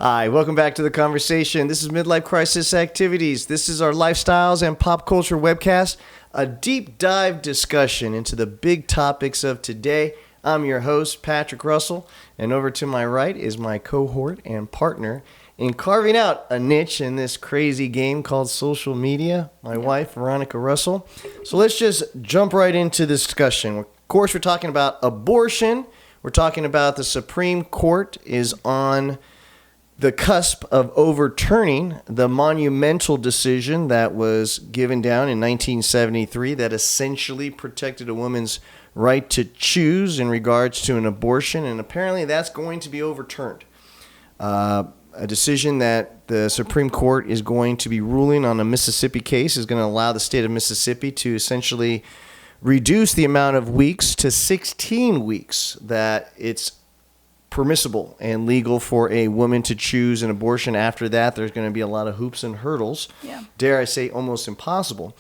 Hi, welcome back to the conversation. This is Midlife Crisis Activities. This is our lifestyles and pop culture webcast, a deep dive discussion into the big topics of today. I'm your host, Patrick Russell, and over to my right is my cohort and partner in carving out a niche in this crazy game called social media, my wife, Veronica Russell. So let's just jump right into this discussion. Of course, we're talking about abortion. We're talking about the Supreme Court is on the cusp of overturning the monumental decision that was given down in 1973 that essentially protected a woman's right to choose in regards to an abortion, and apparently that's going to be overturned. A decision that the Supreme Court is going to be ruling on a Mississippi case is going to allow the state of Mississippi to essentially reduce the amount of weeks to 16 weeks that it's permissible and legal for a woman to choose an abortion. After that, there's going to be a lot of hoops and hurdles. Yeah. Dare I say almost impossible.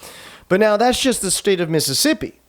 But now that's just the state of Mississippi.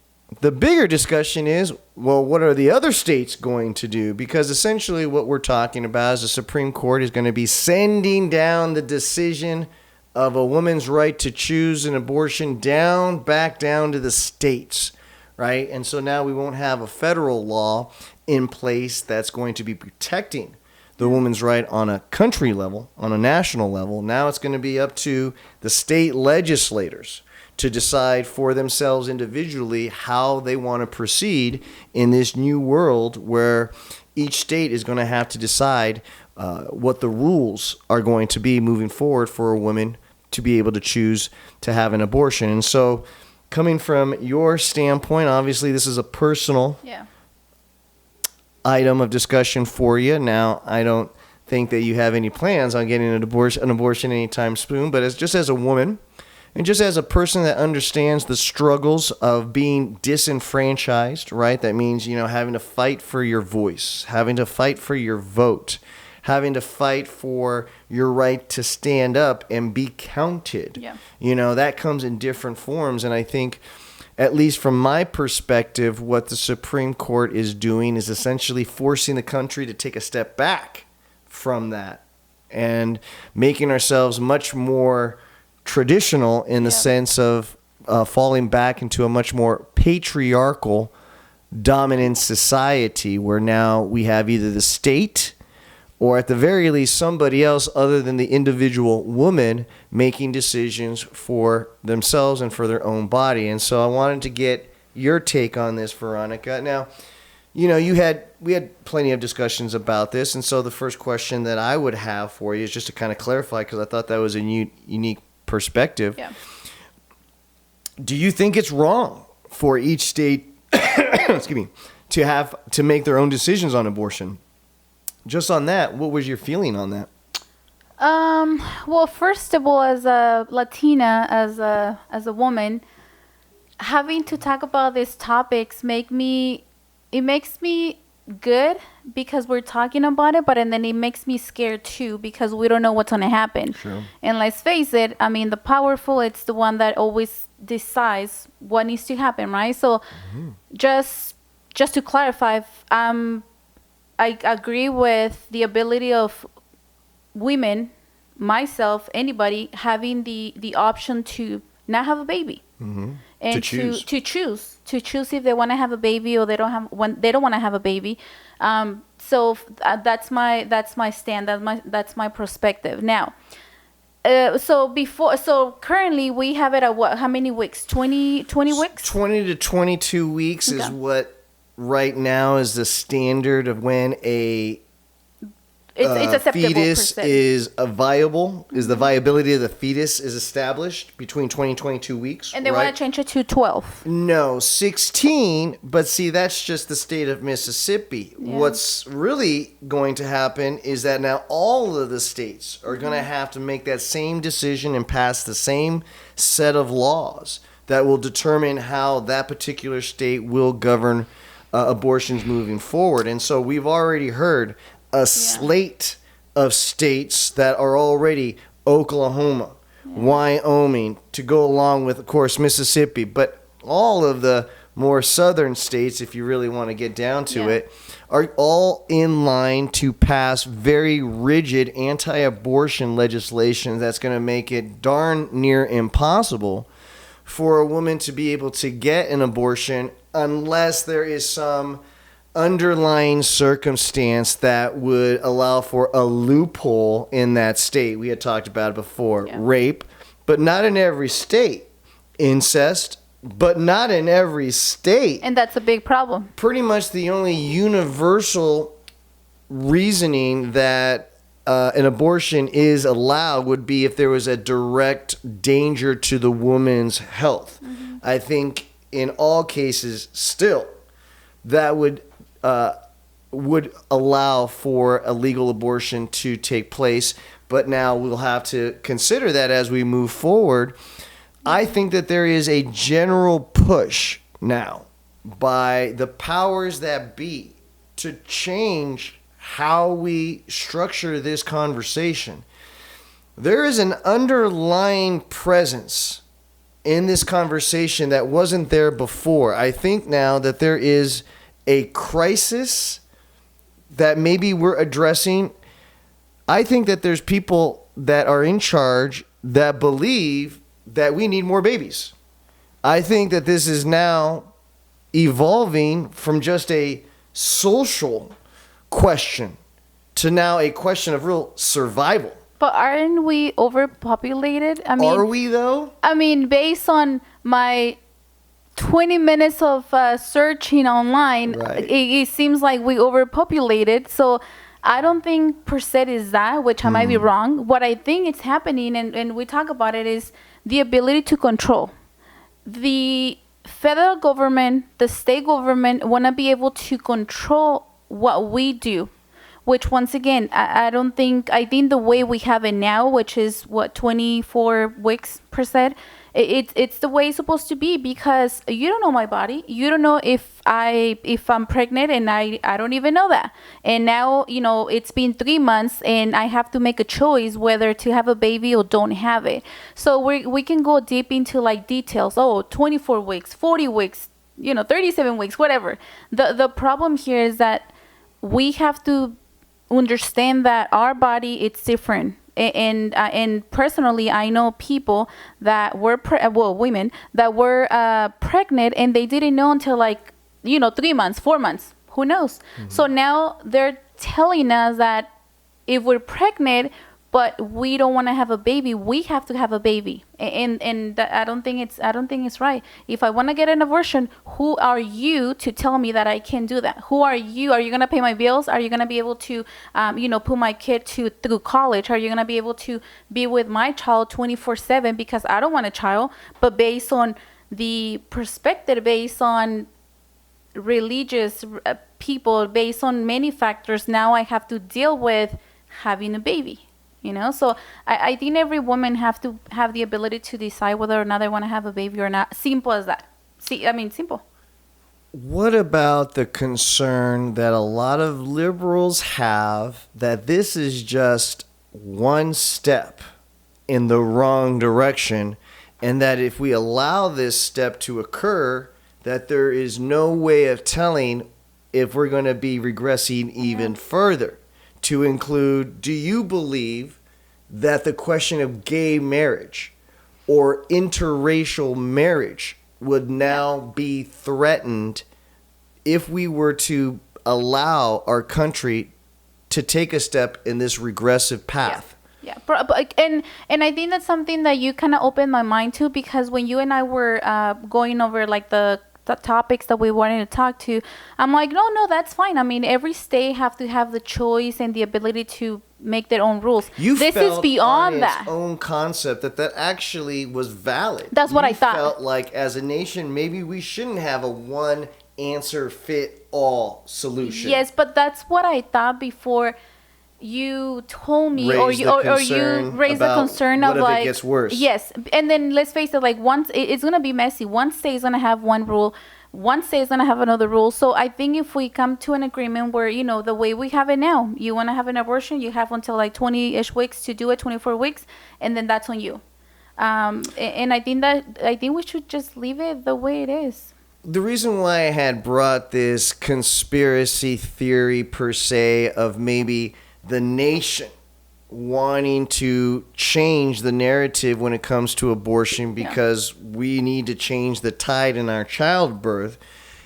The bigger discussion is, well, what are the other states going to do? Because essentially what we're talking about is the Supreme Court is going to be sending down the decision of a woman's right to choose an abortion back down to the states, right? And so now we won't have a federal law in place that's going to be protecting the woman's right on a country level, on a national level. Now it's going to be up to the state legislators to decide for themselves individually how they want to proceed in this new world where each state is going to have to decide what the rules are going to be moving forward for a woman to be able to choose to have an abortion. And so coming from your standpoint, obviously this is a personal item of discussion for you. Now, I don't think that you have any plans on getting an abortion anytime soon, but just as a woman and just as a person that understands the struggles of being disenfranchised, right? That means, having to fight for your voice, having to fight for your vote, having to fight for your right to stand up and be counted. Yeah. That comes in different forms. And I think, at least from my perspective, what the Supreme Court is doing is essentially forcing the country to take a step back from that and making ourselves much more traditional in the sense of falling back into a much more patriarchal, dominant society where now we have either the state or at the very least somebody else other than the individual woman making decisions for themselves and for their own body. And so I wanted to get your take on this, Veronica. Now, we had plenty of discussions about this, and so the first question that I would have for you is just to kind of clarify, because I thought that was a unique perspective. Yeah. Do you think it's wrong for each state excuse me, to make their own decisions on abortion? Just on that, what was your feeling on that? Well, first of all, as a Latina, as a woman, having to talk about these topics makes me good because we're talking about it, but and then it makes me scared too because we don't know what's gonna happen. Sure. And let's face it, I mean, the powerful, it's the one that always decides what needs to happen, right? So, just to clarify, I agree with the ability of women, myself, anybody having the option to not have a baby, and to choose if they want to have a baby or they don't want to have a baby. So that's my stand. That's my perspective. Now, so currently we have it at what? How many weeks? 20 weeks. 20 to 22 weeks is what. Right now is the standard of when it's fetus is the viability of the fetus is established between 20 and 22 weeks. And they want to change it to 12. No, 16. But see, that's just the state of Mississippi. Yeah. What's really going to happen is that now all of the states are going to have to make that same decision and pass the same set of laws that will determine how that particular state will govern abortions moving forward. And so we've already heard a slate of states that are already Oklahoma, Wyoming, to go along with, of course, Mississippi, but all of the more southern states, if you really want to get down to Yeah. it, are all in line to pass very rigid anti-abortion legislation that's going to make it darn near impossible for a woman to be able to get an abortion unless there is some underlying circumstance that would allow for a loophole in that state. We had talked about it before. Yeah. Rape, but not in every state. Incest, but not in every state. And that's a big problem. Pretty much the only universal reasoning that an abortion is allowed would be if there was a direct danger to the woman's health. I think in all cases still that would allow for a legal abortion to take place, but now we'll have to consider that as we move forward. I think that there is a general push now by the powers that be to change how we structure this conversation. There is an underlying presence in this conversation that wasn't there before. I think now that there is a crisis that maybe we're addressing. I think that there's people that are in charge that believe that we need more babies. I think that this is now evolving from just a social question to now a question of real survival. But aren't we overpopulated? I mean, Are we though? I mean, based on my 20 minutes of searching online, Right. it seems like we overpopulated. So I don't think per se is that, which I might be wrong. What I think is happening, and we talk about it, is the ability to control. The federal government, the state government want to be able to control what we do, which once again, I think the way we have it now, which is what, 24 weeks per se, it's the way it's supposed to be, because you don't know my body. You don't know if I'm pregnant, and I don't even know that. And now, it's been 3 months and I have to make a choice whether to have a baby or don't have it. So we can go deep into like details. 24 weeks, 40 weeks, 37 weeks, whatever. The problem here is that we have to understand that our body, it's different. And personally, I know people that were women that were pregnant, and they didn't know until 3 months, 4 months, who knows. So now they're telling us that if we're pregnant but we don't want to have a baby, we have to have a baby. And I don't think it's right. If I want to get an abortion, who are you to tell me that I can do that? Who are you? Are you going to pay my bills? Are you going to be able to put my kid through college? Are you going to be able to be with my child 24/7 because I don't want a child? But based on the perspective, based on religious people, based on many factors, now I have to deal with having a baby. So I think every woman have to have the ability to decide whether or not they want to have a baby or not. Simple as that. Simple. What about the concern that a lot of liberals have that this is just one step in the wrong direction, and that if we allow this step to occur, that there is no way of telling if we're going to be regressing even further? To include, do you believe that the question of gay marriage or interracial marriage would now be threatened if we were to allow our country to take a step in this regressive path? Yeah. And I think that's something that you kind of opened my mind to, because when you and I were going over like the topics that we wanted to talk to, I'm like, no, that's fine. I mean, every state have to have the choice and the ability to make their own rules. This is beyond that. Its own concept that actually was valid. That's what I thought. Felt like as a nation, maybe we shouldn't have a one answer fit all solution. Yes, but that's what I thought before you told me, or you raised the concern of what if it gets worse? Yes, and then let's face it, like once it's gonna be messy. One state is gonna have one rule, one state is gonna have another rule. So I think if we come to an agreement where the way we have it now, you want to have an abortion, you have until like 20-ish weeks to do it, 24 weeks, and then that's on you. And I think we should just leave it the way it is. the reason why I had brought this conspiracy theory per se of maybe the nation wanting to change the narrative when it comes to abortion because we need to change the tide in our childbirth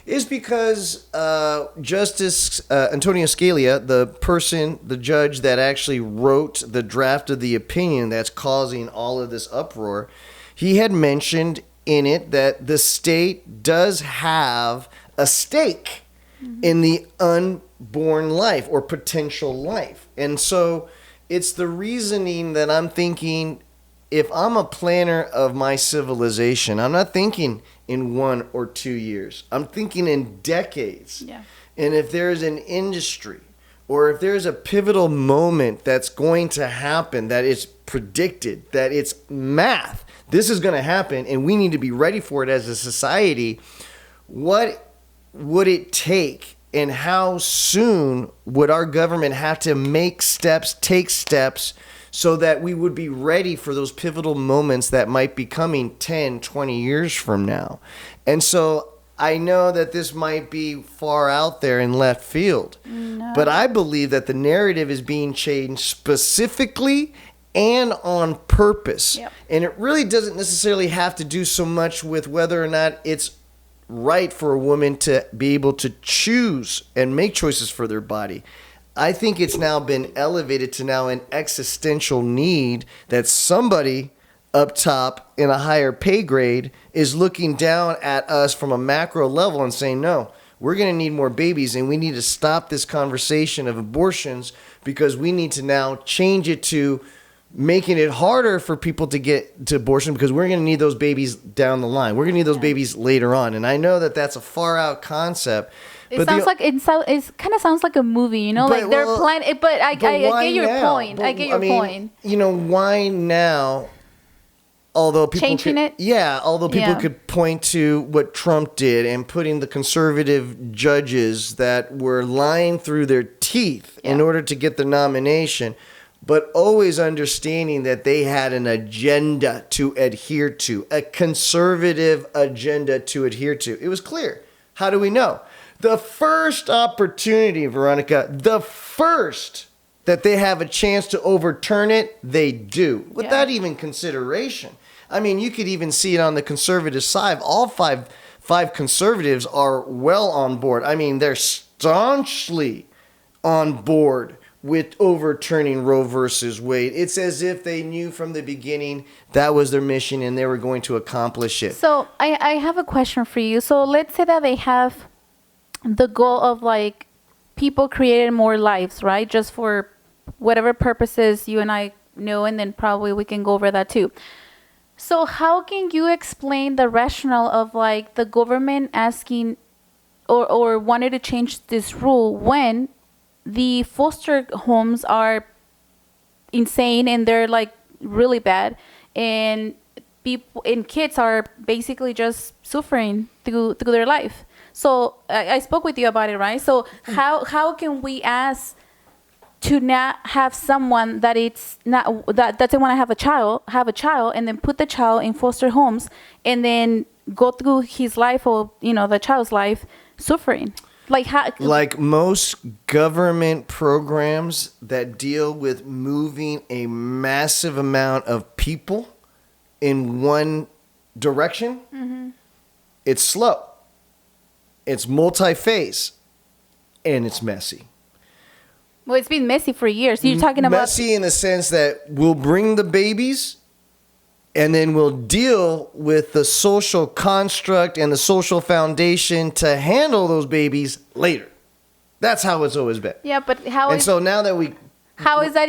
is because Justice Antonio Scalia, the judge that actually wrote the draft of the opinion that's causing all of this uproar, he had mentioned in it that the state does have a stake in the unborn life or potential life. And so it's the reasoning that I'm thinking, if I'm a planner of my civilization, I'm not thinking in 1 or 2 years. I'm thinking in decades. Yeah. And if there's an industry or if there's a pivotal moment that's going to happen, that is predicted, that it's math, this is going to happen and we need to be ready for it as a society, what would it take? And how soon would our government have to take steps so that we would be ready for those pivotal moments that might be coming 10, 20 years from now? And so I know that this might be far out there in left field, but I believe that the narrative is being changed specifically and on purpose. Yep. And it really doesn't necessarily have to do so much with whether or not it's right for a woman to be able to choose and make choices for their body. I think it's now been elevated to now an existential need that somebody up top in a higher pay grade is looking down at us from a macro level and saying, no, we're going to need more babies and we need to stop this conversation of abortions because we need to now change it to making it harder for people to get to abortion because we're going to need those babies down the line. We're going to need those babies later on. And I know that that's a far out concept. It kind of sounds like a movie, you know, like they're planning. But I get your point. I get your point. You know, why now? Although people could point to what Trump did and putting the conservative judges that were lying through their teeth in order to get the nomination, but always understanding that they had an agenda to adhere to, a conservative agenda to adhere to. It was clear. How do we know? The first opportunity, Veronica, the first that they have a chance to overturn it, they do, without even consideration. I mean, you could even see it on the conservative side. All five conservatives are well on board. I mean, they're staunchly on board with overturning Roe versus Wade. It's as if they knew from the beginning that was their mission and they were going to accomplish it. So I have a question for you. So let's say that they have the goal of like people creating more lives, right? Just for whatever purposes you and I know, and then probably we can go over that too. So how can you explain the rationale of like the government asking or wanted to change this rule when the foster homes are insane and they're like really bad, and people and kids are basically just suffering through their life? So I spoke with you about it, right? So how can we ask to not have someone that it's not that doesn't want to have a child and then put the child in foster homes and then go through his life or the child's life suffering? Like most government programs that deal with moving a massive amount of people in one direction, it's slow, it's multi-phase, and it's messy. Well, it's been messy for years. You're talking about messy in the sense that we'll bring the babies and then we'll deal with the social construct and the social foundation to handle those babies later. That's how it's always been. Yeah, but how is that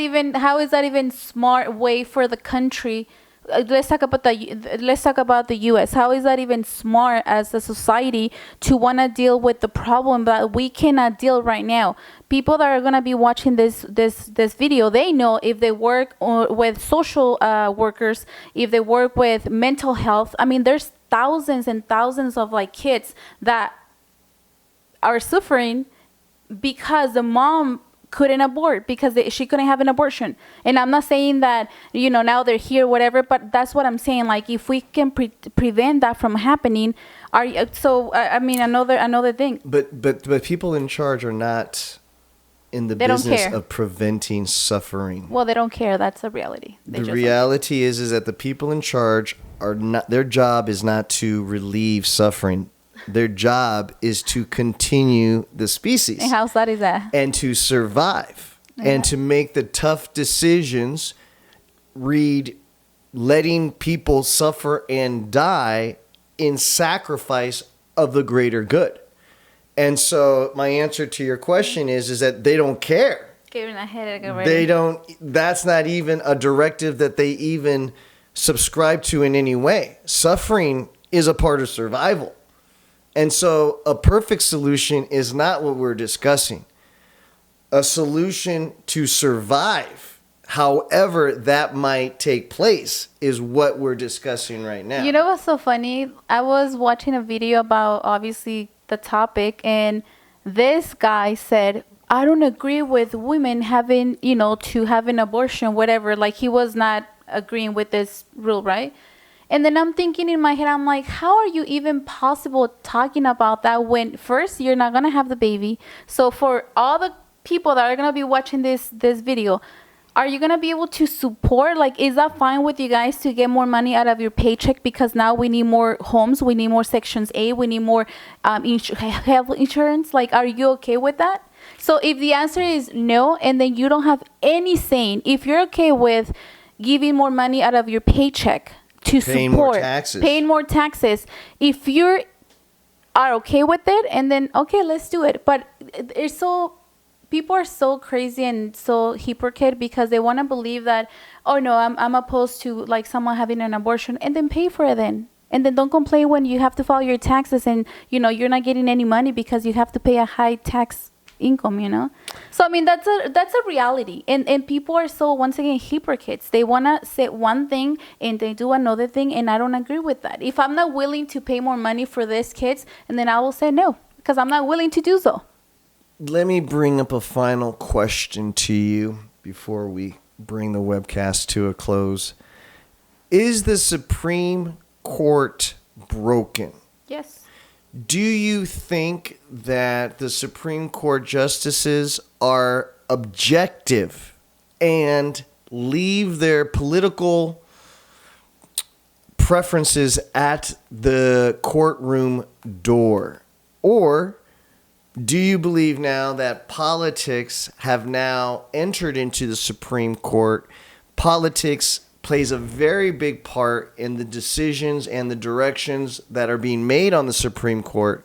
even smart way for the country? Let's talk about the U.S. How is that even smart as a society to want to deal with the problem that we cannot deal right now? People that are gonna be watching this video, they know if they work with social workers, if they work with mental health. I mean, there's thousands and thousands of like kids that are suffering because the mom couldn't abort because she couldn't have an abortion. And I'm not saying that, now they're here, whatever, but that's what I'm saying. Like, if we can prevent that from happening, another thing. But people in charge are not in the business of preventing suffering. Well, they don't care. That's a reality. The reality is that the people in charge are not, their job is not to relieve suffering. Their job is to continue the species. And how sad is that? And to survive. Yeah. And to make the tough decisions, letting people suffer and die in sacrifice of the greater good. And so my answer to your question is that they don't care. They don't, that's not even a directive that they even subscribe to in any way. Suffering is a part of survival. And so a perfect solution is not what we're discussing. A solution to survive, however that might take place, is what we're discussing right now. You know what's so funny? I was watching a video about, obviously, the topic, and this guy said, I don't agree with women having, to have an abortion, whatever. Like, he was not agreeing with this rule, right? And then I'm thinking in my head, I'm like, how are you even possible talking about that when first you're not going to have the baby? So for all the people that are going to be watching this video, are you going to be able to support? Like, is that fine with you guys to get more money out of your paycheck? Because now we need more homes. We need more Sections A. We need more health insurance. Like, are you okay with that? So if the answer is no, and then you don't have any saying, if you're okay with giving more money out of your paycheck to paying support, paying more taxes, if you are okay with it, and then, okay, let's do it. But it's so... People are so crazy and so hypocrite because they want to believe that, oh no, I'm opposed to like someone having an abortion, and then pay for it then. And then don't complain when you have to file your taxes and, you're not getting any money because you have to pay a high tax income, So, I mean, that's a reality. And people are so, once again, hypocrites. They want to say one thing and they do another thing, and I don't agree with that. If I'm not willing to pay more money for these kids, and then I will say no because I'm not willing to do so. Let me bring up a final question to you before we bring the webcast to a close. Is the Supreme Court broken? Yes. Do you think that the Supreme Court justices are objective and leave their political preferences at the courtroom door? Or do you believe now that politics have now entered into the Supreme Court? Politics plays a very big part in the decisions and the directions that are being made on the Supreme Court.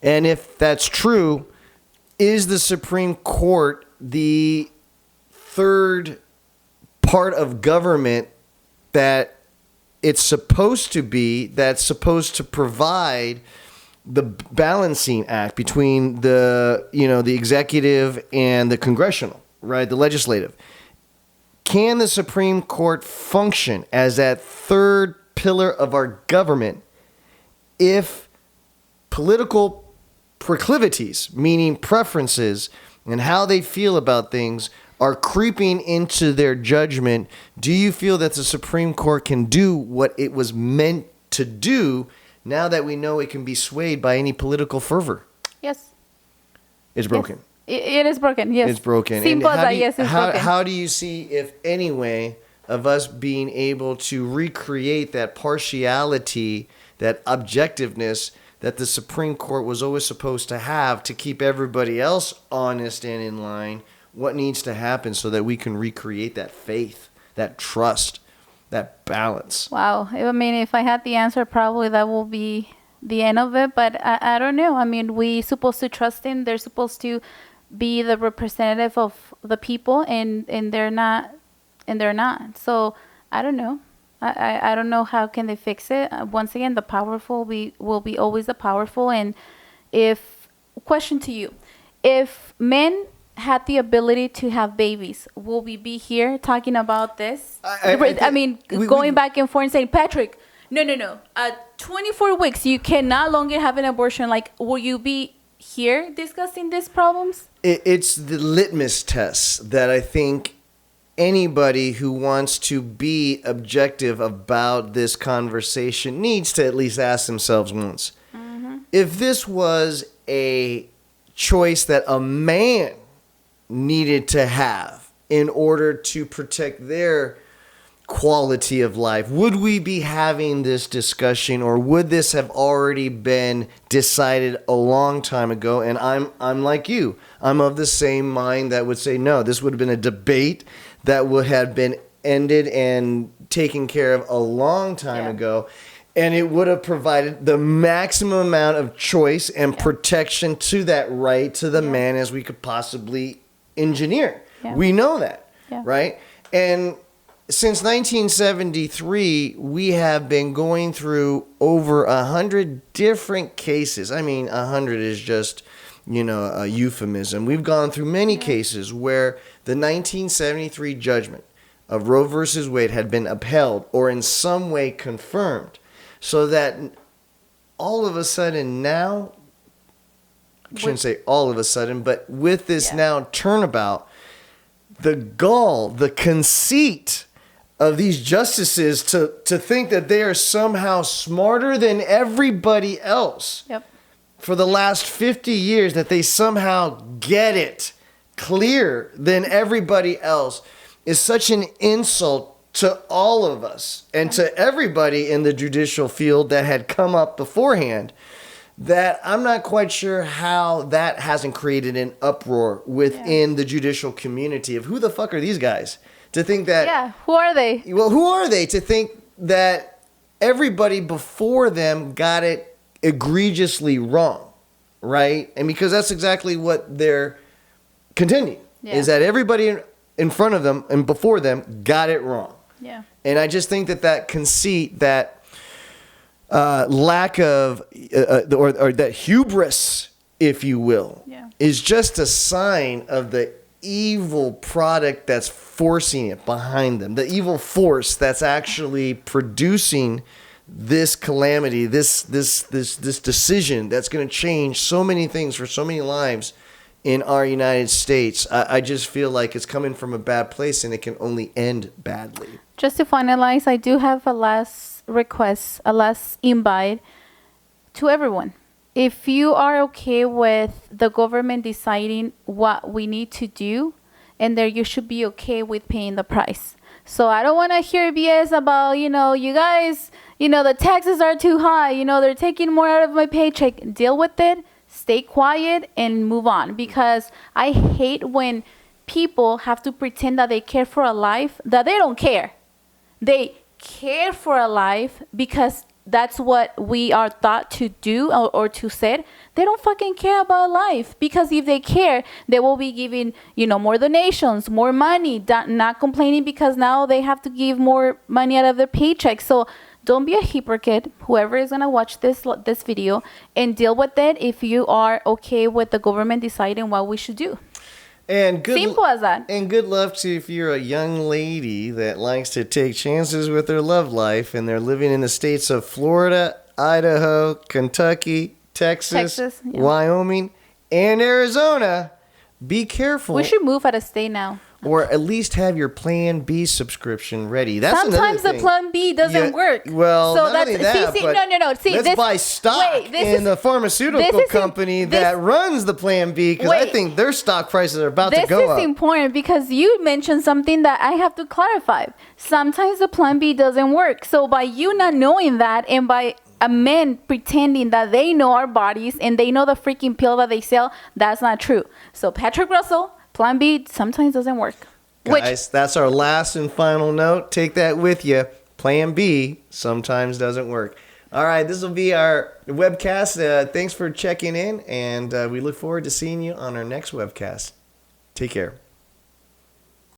And if that's true, is the Supreme Court the third part of government that it's supposed to be, that's supposed to provide the balancing act between the executive and the congressional, right? The legislative. Can the Supreme Court function as that third pillar of our government if political proclivities, meaning preferences and how they feel about things, are creeping into their judgment? Do you feel that the Supreme Court can do what it was meant to do now that we know it can be swayed by any political fervor? Yes. It's broken. Yes. It is broken, yes. It's broken. Simple as that, yes, it's broken. How do you see, if any way, of us being able to recreate that partiality, that objectiveness that the Supreme Court was always supposed to have to keep everybody else honest and in line? What needs to happen so that we can recreate that faith, that trust, that balance? Wow. I mean, if I had the answer, probably that will be the end of it. But I don't know. I mean, we're supposed to trust them. They're supposed to be the representative of the people, and they're not. So I don't know. I don't know how can they fix it. Once again, the powerful will be always the powerful. And question to you, if men had the ability to have babies, will we be here talking about this? I mean, going back and forth and saying, Patrick, no. 24 weeks, you can no longer have an abortion. Like, will you be here discussing these problems? It's the litmus test that I think anybody who wants to be objective about this conversation needs to at least ask themselves once. If this was a choice that a man needed to have in order to protect their quality of life, would we be having this discussion, or would this have already been decided a long time ago? And I'm like you. I'm of the same mind that would say no, this would have been a debate that would have been ended and taken care of a long time ago. And it would have provided the maximum amount of choice and protection to that right to the man as we could possibly engineer. We know that, right? And since 1973, we have been going through over 100 different cases. I mean, 100 is just, a euphemism. We've gone through many cases where the 1973 judgment of Roe versus Wade had been upheld or in some way confirmed. So that all of a sudden now, I shouldn't say all of a sudden, but with this now turnabout, the gall, the conceit of these justices to think that they are somehow smarter than everybody else for the last 50 years, that they somehow get it clear than everybody else, is such an insult to all of us and to everybody in the judicial field that had come up beforehand, that I'm not quite sure how that hasn't created an uproar within the judicial community of who the fuck are these guys to think that... who are they? Well, who are they to think that everybody before them got it egregiously wrong, right? And because that's exactly what they're contending, is that everybody in front of them and before them got it wrong. And I just think that conceit, that lack of, or that hubris, if you will, is just a sign of the evil product that's forcing it behind them. The evil force that's actually producing this calamity, this decision that's going to change so many things for so many lives in our United States. I just feel like it's coming from a bad place and it can only end badly. Just to finalize, I do have a last request, a last invite to everyone. If you are okay with the government deciding what we need to do, and there you should be okay with paying the price. So I don't want to hear BS about, you guys, the taxes are too high, they're taking more out of my paycheck. Deal with it, stay quiet, and move on. Because I hate when people have to pretend that they care for a life that they don't care. They care for a life because that's what we are taught to do or to say. They don't fucking care about life, because if they care, they will be giving, more donations, more money, not complaining because now they have to give more money out of their paycheck. So don't be a hypocrite, whoever is going to watch this video, and deal with it if you are okay with the government deciding what we should do. And simple as that. And good luck to if you're a young lady that likes to take chances with her love life and they're living in the states of Florida, Idaho, Kentucky, Texas, Wyoming, and Arizona. Be careful. We should move out of state now. Or at least have your Plan B subscription ready. That's sometimes the Plan B doesn't work. Well, so not only that, no. See, let's buy stock in the pharmaceutical company that runs the Plan B, because I think their stock prices are about to go up. This is important because you mentioned something that I have to clarify. Sometimes the Plan B doesn't work. So by you not knowing that, and by a man pretending that they know our bodies and they know the freaking pill that they sell, that's not true. So Patrick Russell, Plan B sometimes doesn't work. Guys, that's our last and final note. Take that with you. Plan B sometimes doesn't work. All right, this will be our webcast. Thanks for checking in, and we look forward to seeing you on our next webcast. Take care.